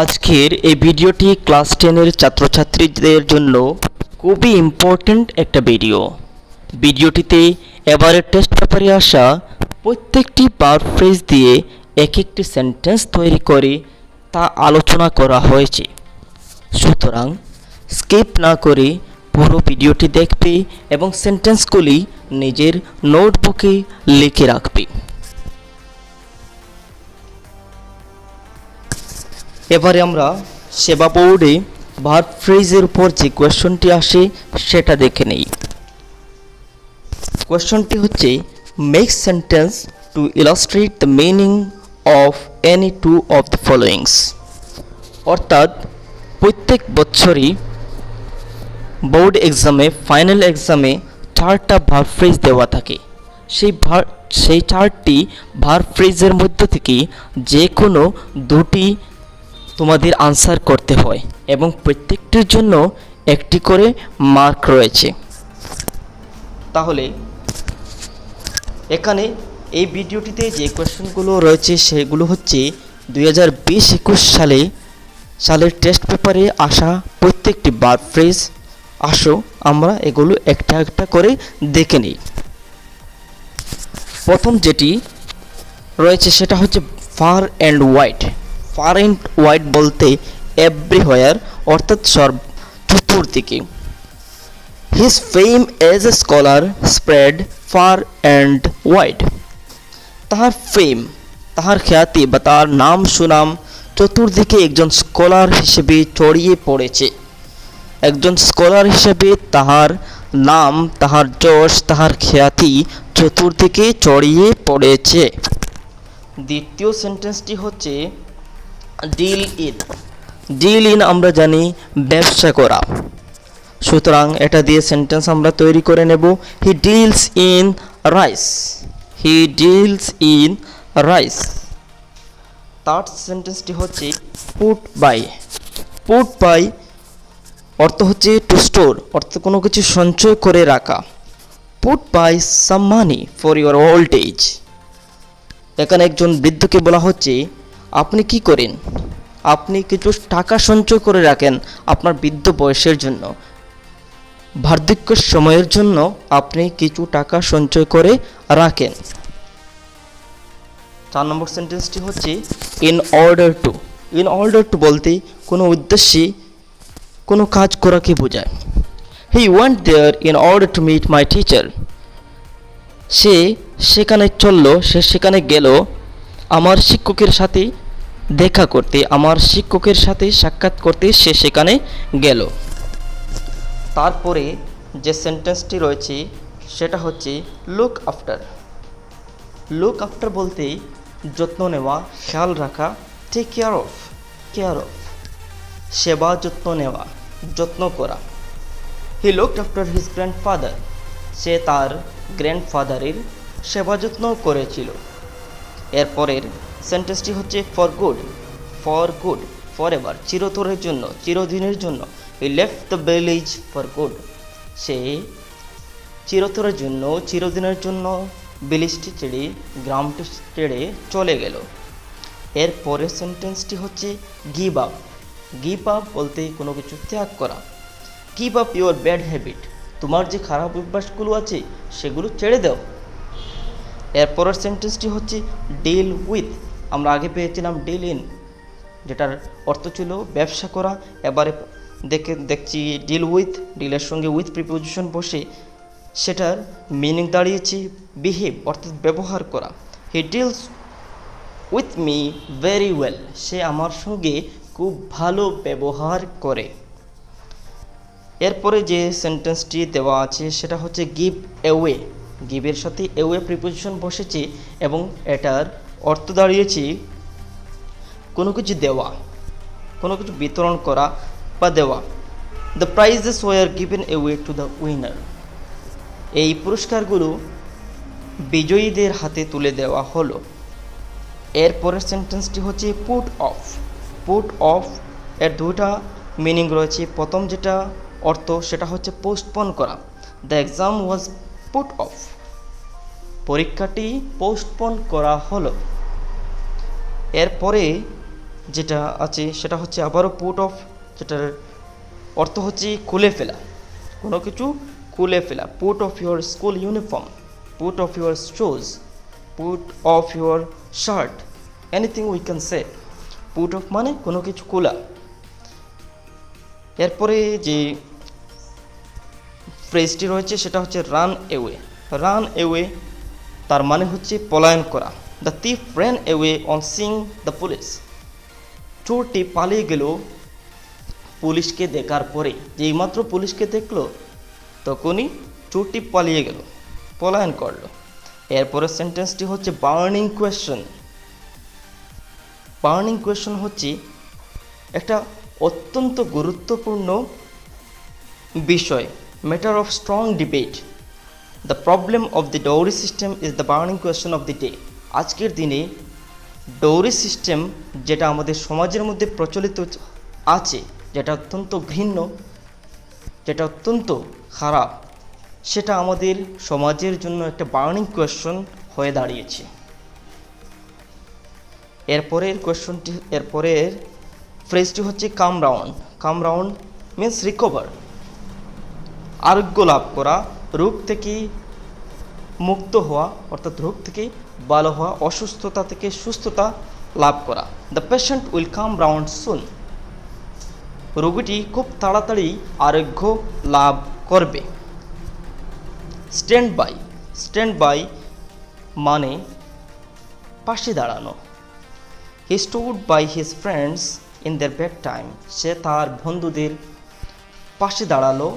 আজকের এই ভিডিওটি ক্লাস 10 ছাত্রছাত্রীদের জন্য খুবই ইম্পর্ট্যান্ট একটা ভিডিওটিতে এবারে টেস্ট পেপারে আসা প্রত্যেকটি ভার্ব ফ্রেজ দিয়ে এক একটি সেন্টেন্স তৈরি করে তা আলোচনা করা হয়েছে। সুতরাং স্কিপ না করে পুরো ভিডিওটি দেখবে এবং সেন্টেন্সগুলি নিজের নোটবুকে লিখে রাখবে। এবারে আমরা সেবা বোর্ডে ভার্ব ফ্রেজের উপর যে কোয়েশ্চনটি আসে সেটা দেখে নেই। কোয়েশ্চনটি হচ্ছে make sentence to illustrate the meaning of any two of the followings. অর্থাৎ প্রত্যেক বছরই বোর্ড এক্সামে ফাইনাল এক্সামে 4টা ভার্ব ফ্রেজ দেওয়া থাকে। সেই 4টি ভার্ব ফ্রেজের মধ্য থেকে যে কোনো দুটি তোমাদের আনসার করতে হয় এবং প্রত্যেকটির জন্য একটি করে মার্ক রয়েছে। তাহলে এখানে এই ভিডিওটিতে যে কোয়েশ্চনগুলো রয়েছে সেগুলো হচ্ছে 2020-21 সালের টেস্ট পেপারে আসা প্রত্যেকটি ভার্ব ফ্রেজ। আসো আমরা এগুলো একটা একটা করে দেখে নিই। প্রথম যেটি রয়েছে সেটা হচ্ছে fur and wide. Fur and wide বলতে এভরিহোয়ার অর্থাৎ চতুর্দিকে। His fame as a scholar spread fur and wide. তাহার ফেম, তাহার খ্যাতি বা তার নাম সুনাম চতুর্দিকে একজন স্কলার হিসেবে ছড়িয়ে পড়েছে। একজন স্কলার হিসেবে তাহার নাম, তাহার যশ, তাহার খ্যাতি চতুর্দিকে ছড়িয়ে পড়েছে। দ্বিতীয় সেন্টেন্সটি হচ্ছে ডিল ইন। ডিল ইন আমরা জানি ব্যবসা করা। সুতরাং এটা দিয়ে সেন্টেন্স আমরা তৈরি করে নেব। He deals in rice. He deals in rice. Third সেন্টেন্সটি হচ্ছে পুট বাই। পুট বাই অর্থ হচ্ছে টু স্টোর, অর্থাৎ কোনো কিছু সঞ্চয় করে রাখা। Put by some money for your old age. এখানে একজন বৃদ্ধকে বলা হচ্ছে আপনি কি করেন, আপনি কিছু টাকা সঞ্চয় করে রাখেন আপনার বৃদ্ধ বয়সের জন্য, বার্ধক্যের সময়ের জন্য আপনি কিছু টাকা সঞ্চয় করে রাখেন। 4 নম্বর সেন্টেন্সটি হচ্ছে in order to. In order to বলতে কোনো উদ্দেশ্যে কোনো কাজ করাকে বোঝায়। He went there in order to meet my teacher. সে সেখানে চলল, সে সেখানে গেল আমার শিক্ষকের সাথে দেখা করতে, আমার শিক্ষকের সাথে সাক্ষাৎ করতে সে সেখানে গেল। তারপরে যে সেন্টেন্সটি রয়েছে সেটা হচ্ছে লুক আফটার। লুক আফটার বলতে যত্ন নেওয়া, খেয়াল রাখা, টেক কেয়ার অফ। সেবা যত্ন নেওয়া, যত্ন করা। He looked after his grandfather. সে তার গ্র্যান্ডফাদারের সেবা যত্ন করেছিল। এরপরের সেন্টেন্সটি হচ্ছে for good. For good, for ever, চিরতরের জন্য, চিরদিনের জন্য। He left the village for good. সে চিরতরের জন্য, চিরদিনের জন্য ভিলেজটি ছেড়ে, গ্রামটি ছেড়ে চলে গেল। এরপরের সেন্টেন্সটি হচ্ছে গিভ আপ। গিভ আপ বলতে কোনো কিছু ত্যাগ করা। Give up your bad habit. তোমার যে খারাপ অভ্যাসগুলো আছে সেগুলো ছেড়ে দাও। এরপরের সেন্টেন্সটি হচ্ছে ডিল উইথ। আমরা আগে পেয়েছিলাম ডিল ইন, যেটার অর্থ ছিল ব্যবসা করা। এবারে দেখছি ডিল উইথ, ডিলের সঙ্গে উইথ প্রিপোজিশন বসে সেটার মিনিং দাঁড়িয়েছে বিহেভ, অর্থাৎ ব্যবহার করা। He deals with me very well. সে আমার সঙ্গে খুব ভালো ব্যবহার করে। এরপরে যে সেন্টেন্সটি দেওয়া আছে সেটা হচ্ছে গিভ অ্যাওয়ে। গিভের সাথে অ্যাওয়ে প্রিপোজিশন বসেছে এবং এটার অর্থ দাঁড়িয়েছে কোনো কিছু দেওয়া, কোনো কিছু বিতরণ করা বা দেওয়া। The prices were given away to the winner. এই পুরস্কারগুলো বিজয়ীদের হাতে তুলে দেওয়া হলো। এরপরের সেন্টেন্সটি হচ্ছে পুট অফ। পুট অফ এর দুটা মিনিং রয়েছে। প্রথম যেটা অর্থ সেটা হচ্ছে পোস্টপোন করা। The exam was put off. পরীক্ষাটি পোস্টপোন করা হলো। এরপরে যেটা আছে সেটা হচ্ছে আবারও পুট অফ, যেটার অর্থ হচ্ছে খুলে ফেলা, কোনো কিছু খুলে ফেলা। Put off your school uniform, put off your shoes, put off your shirt, anything we can say. Put off মানে কোনো কিছু খোলা। এরপরে যে ফ্রেজটি রয়েছে সেটা হচ্ছে রান এওয়ে। রান এওয়ে তার মানে হচ্ছে পলায়ন করা। The thief ran away on seeing the police. চোরটি পালিয়ে গেল পুলিশকে দেখার পরে, যেই মাত্র পুলিশকে দেখলো তখনই চোরটি পালিয়ে গেল, পলায়ন করলো। এরপরের সেন্টেন্সটি হচ্ছে বার্নিং কোয়েশ্চেন। বার্নিং কোয়েশ্চেন হচ্ছে একটা অত্যন্ত গুরুত্বপূর্ণ বিষয়, matter of strong debate. The problem of the dowry system is the burning question of the day. আজকের দিনে ডৌরি সিস্টেম যেটা আমাদের সমাজের মধ্যে প্রচলিত আছে, যেটা অত্যন্ত ঘৃণ্য, যেটা অত্যন্ত খারাপ, সেটা আমাদের সমাজের জন্য একটা বার্নিং কোয়েশ্চন হয়ে দাঁড়িয়েছে। এরপরের ফ্রেজটি হচ্ছে come round. Come round means recover, আরোগ্য লাভ করা, রোগ থেকে মুক্ত হওয়া, অর্থাৎ রোগ থেকে ভালো হওয়া, অসুস্থতা থেকে সুস্থতা লাভ করা। The patient will come round soon. রোগীটি খুব তাড়াতাড়ি আরোগ্য লাভ করবে। Stand by. স্ট্যান্ড বাই মানে পাশে দাঁড়ানো। He stood by his friends in their bad time. সে তার বন্ধুদের পাশে দাঁড়ালো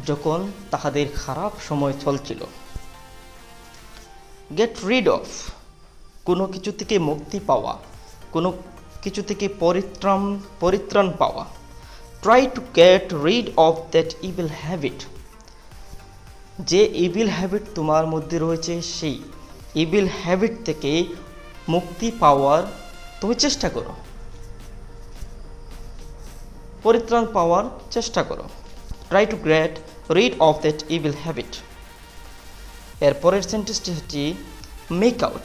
যখন তাহাদের খারাপ সময় চলছিল। গেট রিড অফ, কোনো কিছু থেকে মুক্তি পাওয়া, কোনো কিছু থেকে পরিত্রাণ পাওয়া। Try to get rid of that evil habit. যে ইভিল হ্যাবিট তোমার মধ্যে রয়েছে, সেই ইভিল হ্যাবিট থেকে মুক্তি পাওয়ার তুমি চেষ্টা করো, পরিত্রাণ পাওয়ার চেষ্টা করো। Try to get rid of that evil habit. এরপরের সেন্টেন্সটি হচ্ছে মেক আউট,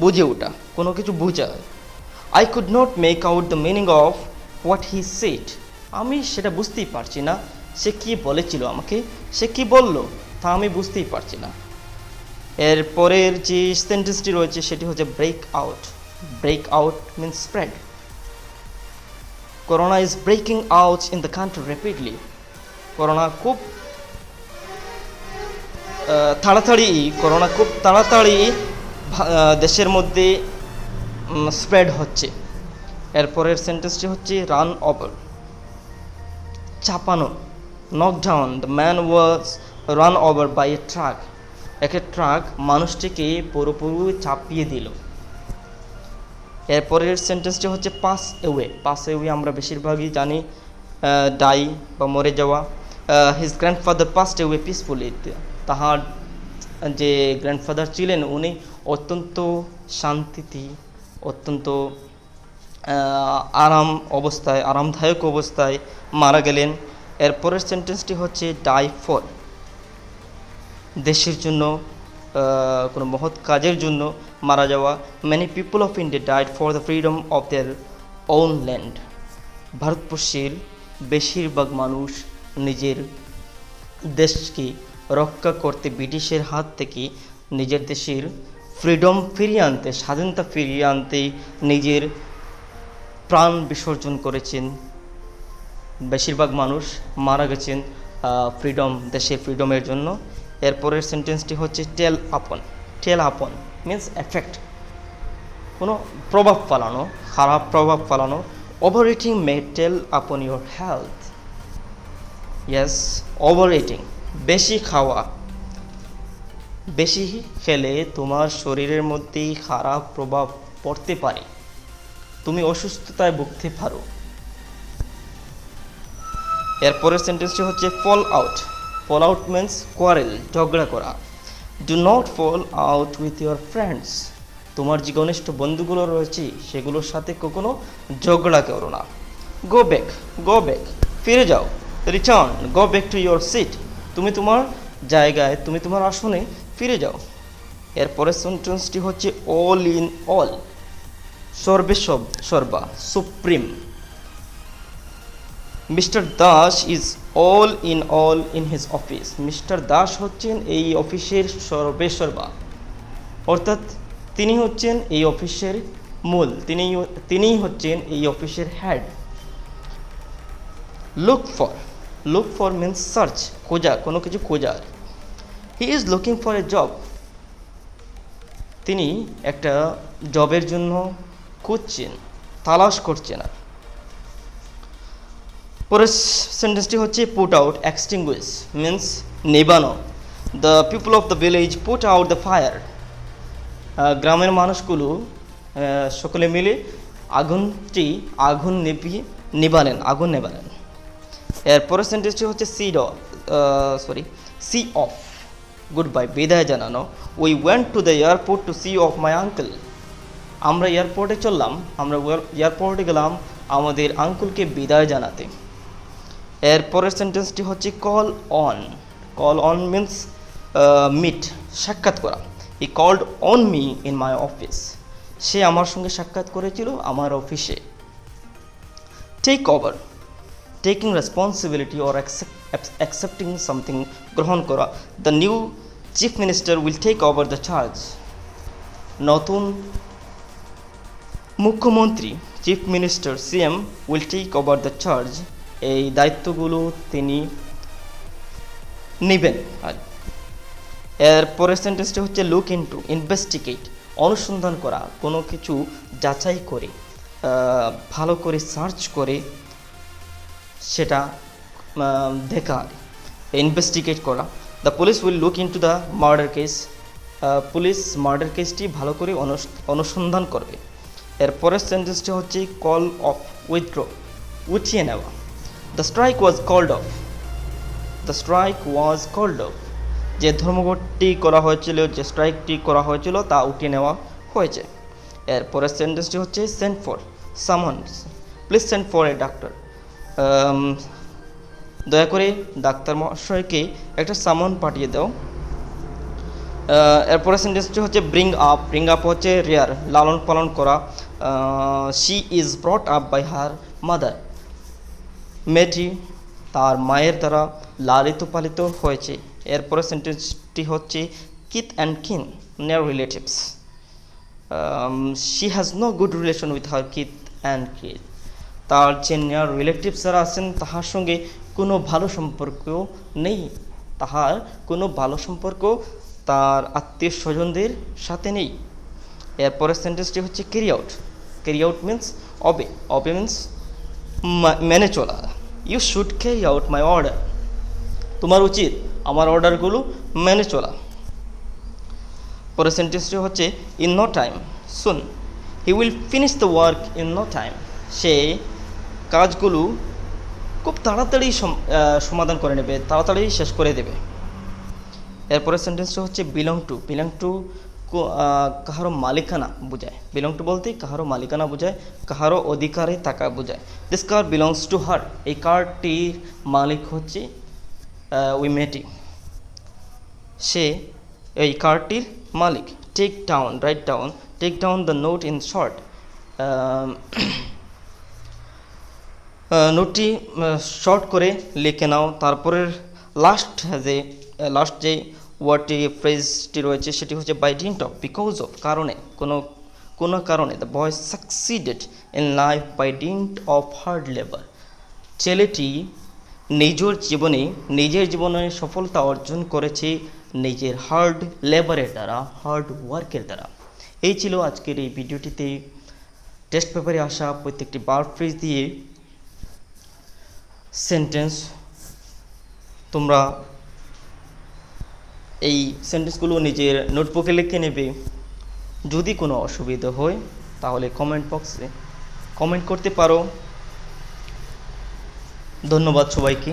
বুঝে ওঠা, কোনো কিছু বোঝা। I could not make out the meaning of what he said. আমি সেটা বুঝতেই পারছি না, সে কি বলেছিল আমাকে, সে কি বলল তা আমি বুঝতেই পারছি না। এরপরের যে সেন্টেন্সটি রয়েছে সেটি হচ্ছে break out. Break out means spread. Corona is breaking out in the country rapidly. Corona খুব তাড়াতাড়ি দেশের মধ্যে স্প্রেড হচ্ছে। এরপরের সেন্টেন্সটি হচ্ছে রান ওভার, চাপানো। Knock down, the man was run over by a truck. একটা ট্রাক মানুষটিকে পুরোপুরি চাপিয়ে দিল। এরপরের সেন্টেন্সটি হচ্ছে পাস এওয়ে। পাস এওয়ে আমরা বেশিরভাগই জানি ডাই বা মরে যাওয়া। His grandfather passed away peacefully. তাহার যে গ্র্যান্ডফাদার ছিলেন উনি অত্যন্ত শান্তিতে, অত্যন্ত আরামদায়ক অবস্থায় মারা গেলেন। এরপরের সেন্টেন্সটি হচ্ছে ডাই ফর, দেশের জন্য, কোনো মহৎ কাজের জন্য মারা যাওয়া। Many people of India died for the freedom of their own land. ভারতবর্ষের বেশিরভাগ মানুষ নিজের দেশকে রক্ষা করতে, ব্রিটিশের হাত থেকে নিজের দেশের ফ্রিডম ফিরিয়ে আনতে, স্বাধীনতা ফিরিয়ে আনতে নিজের প্রাণ বিসর্জন করেছেন। বেশিরভাগ মানুষ মারা গেছেন দেশের ফ্রিডমের জন্য। এরপরের সেন্টেন্সটি হচ্ছে টেল আপন। টেল আপন মিন্স এফেক্ট, কোনো প্রভাব ফেলানো, খারাপ প্রভাব ফেলানো। Over eating may tell upon your health. Yes, overeating, বেশি খাওয়া, বেশি খেলে তোমার শরীরের মধ্যে খারাপ প্রভাব পড়তে পারে, তুমি অসুস্থতায় ভুগতে পারো। এরপরের সেন্টেন্সটি হচ্ছে fall out. Fall out means quarrel, ঝগড়া করা। Do not fall out with your friends. তোমার যে ঘনিষ্ঠ বন্ধুগুলো রয়েছে সেগুলোর সাথে কখনো ঝগড়া করো না। গো ব্যাক, ফিরে যাও। Return, go back to your seat. তুমি তোমার জায়গায়, তুমি তোমার আসনে ফিরে যাও। এরপরের সেন্টেন্সটি হচ্ছে অল ইন অল, সর্বা supreme. Mister Das is all in his office. Mister Das হচ্ছেন এই অফিসের সর্বেসর্বা, অর্থাৎ তিনি হচ্ছেন এই অফিসের মূল, তিনিই হচ্ছেন এই অফিসের head. Look for means search, খোঁজা, কোনো কিছু খোঁজা। He is looking for a job, তিনি একটা জবের জন্য খুঁজছেন, তালাশ করছেন। আর পরের সেন্টেন্সটি হচ্ছে পুট আউট, এক্সটিংগুইশ মিন্স নেবানো। The people of the village put out the fire, গ্রামের মানুষগুলো সকলে মিলে আগুন নেবালেন। এরপরের সেন্টেন্সটি হচ্ছে সি অফ, গুড বাই, বিদায় জানানো। We went to the airport to see off my uncle, আমরা এয়ারপোর্টে গেলাম আমাদের আঙ্কুলকে বিদায় জানাতে। এরপরের সেন্টেন্সটি হচ্ছে কল অন মিন্স মিট, সাক্ষাৎ করা। He called on me in my office, সে আমার সঙ্গে সাক্ষাৎ করেছিল আমার অফিসে। Take over, taking responsibility or accepting something, গ্রহণ করা। The new chief minister will take over the charge, নতুন মুখ্যমন্ত্রী chief minister CM will take over the charge, এই দায়িত্বগুলো তিনি নেবেন। আর এরপরের সেন্টেন্সটি হচ্ছে লুক ইনটু, ইনভেস্টিগেট, অনুসন্ধান করা, কোনো কিছু যাচাই করে, ভালো করে সার্চ করে সেটা দেখা, ইনভেস্টিগেট করা। The police will look into the murder case, police murder কেসটি ভালো করে অনুসন্ধান করবে। এরপরের সেন্টেন্সটি হচ্ছে কল অফ, উইথড্র, উঠিয়ে নেওয়া। The strike was called off, যে ধর্মঘটটি করা হয়েছিল, যে স্ট্রাইকটি করা হয়েছিল তা উঠিয়ে নেওয়া হয়েছে। এরপরের সেন্টেন্সটি হচ্ছে send for, someone's, please send for a doctor, দয়া করে ডাক্তার মহাশয়কে একটা সামন পাঠিয়ে দাও। এরপরের সেন্টেন্সটি হচ্ছে ব্রিং আপ হচ্ছে রেয়ার, লালন পালন করা। She is brought up by her mother, মেয়েটি তার মায়ের দ্বারা লালিত পালিত হয়েছে। এরপরের সেন্টেন্সটি হচ্ছে kith and kin, near relatives. She has no good relation with her kith and kin, তার যে নিয়ার রিলেটিভস যারা আছেন তাহার সঙ্গে কোনো ভালো সম্পর্ক নেই, তার আত্মীয় স্বজনদের সাথে নেই। এরপরের সেন্টেন্সটি হচ্ছে carry out means obey means মেনে চলা। You should carry out my order, তোমার উচিত আমার অর্ডারগুলো মেনে চলা। পরের সেন্টেন্সটি হচ্ছে in no time soon, he will finish the work in no time, সে কাজগুলো খুব তাড়াতাড়ি সমাধান করে নেবে, তাড়াতাড়ি শেষ করে দেবে। এরপরের সেন্টেন্সটা হচ্ছে বিলং টু কাহারো মালিকানা বোঝায়। বিলং টু বলতে কাহারো মালিকানা বোঝায়, কাহারো অধিকারে থাকা বোঝায়। This car belongs to her, এই কারটির মালিক হচ্ছে ওই মেয়েটি, সে এই কারটির মালিক। Take down the note in short, নোটটি শর্ট করে লিখে নাও। তারপরের লাস্ট যে ওয়ার্ডটি ফ্রেজটি রয়েছে সেটি হচ্ছে by dint of, because of, কারণে, কোনো কারণে। The boy succeeded in life by dint of hard labour, ছেলেটি নিজের জীবনে সফলতা অর্জন করেছে নিজের হার্ড লেবারের দ্বারা, হার্ড ওয়ার্কের দ্বারা। এই ছিল আজকের এই ভিডিওটিতে টেস্ট পেপারে আসা প্রত্যেকটি ভার্ব ফ্রেজ দিয়ে সেন্টেন্স। তোমরা এই সেন্টেন্সগুলো নিজের নোটবুকে লিখে নেবে। যদি কোনো অসুবিধা হয় তাহলে কমেন্ট বক্সে কমেন্ট করতে পারো। ধন্যবাদ সবাইকে।